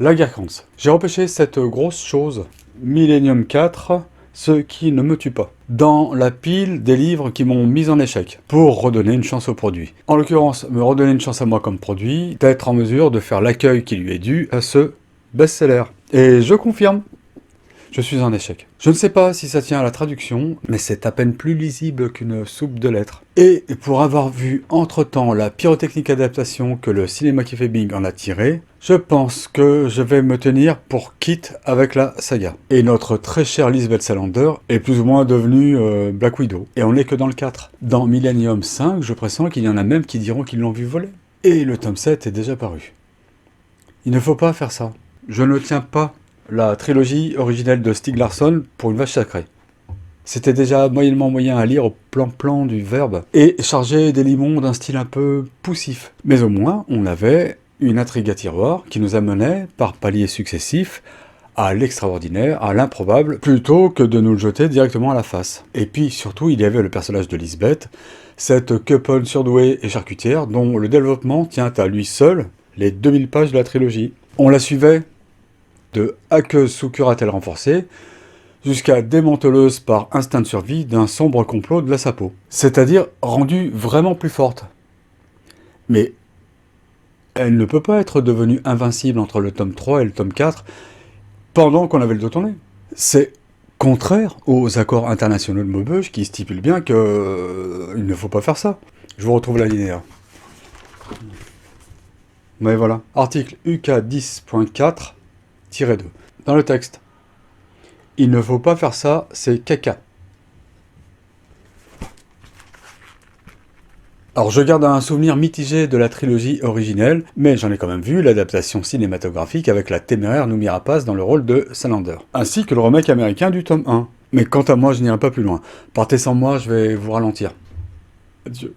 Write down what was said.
La guerre commence. J'ai repêché cette grosse chose, Millennium 4, ce qui ne me tue pas, dans la pile des livres qui m'ont mis en échec, pour redonner une chance au produit. En l'occurrence, me redonner une chance à moi comme produit, d'être en mesure de faire l'accueil qui lui est dû à ce best-seller. Et je confirme, je suis en échec. Je ne sais pas si ça tient à la traduction, mais c'est à peine plus lisible qu'une soupe de lettres. Et pour avoir vu entre-temps la pyrotechnique adaptation que le cinéma qui fait Bing en a tiré, je pense que je vais me tenir pour quitte avec la saga. Et notre très chère Lisbeth Salander est plus ou moins devenue Black Widow. Et on n'est que dans le 4. Dans Millennium 5, je pressens qu'il y en a même qui diront qu'ils l'ont vu voler. Et le tome 7 est déjà paru. Il ne faut pas faire ça. Je ne tiens pas la trilogie originelle de Stieg Larsson pour une vache sacrée. C'était déjà moyennement moyen à lire au plan-plan du verbe, et chargé des limons d'un style un peu poussif. Mais au moins, on avait une intrigue à tiroir qui nous amenait, par paliers successifs, à l'extraordinaire, à l'improbable, plutôt que de nous le jeter directement à la face. Et puis, surtout, il y avait le personnage de Lisbeth, cette queponne surdouée et charcutière, dont le développement tient à lui seul les 2000 pages de la trilogie. On la suivait de hackeuse sous curatelle renforcée, jusqu'à démanteleuse par instinct de survie d'un sombre complot de la Sapo. C'est-à-dire rendue vraiment plus forte. Mais elle ne peut pas être devenue invincible entre le tome 3 et le tome 4 pendant qu'on avait le dos tourné. C'est contraire aux accords internationaux de Maubeuge qui stipulent bien qu'il ne faut pas faire ça. Je vous retrouve la linéa. Mais voilà. Article UK 10.4-2. Dans le texte. Il ne faut pas faire ça, c'est caca. Alors je garde un souvenir mitigé de la trilogie originelle, mais j'en ai quand même vu l'adaptation cinématographique avec la téméraire Noomi Rapace dans le rôle de Salander, ainsi que le remake américain du tome 1. Mais quant à moi, je n'irai pas plus loin. Partez sans moi, je vais vous ralentir. Adieu.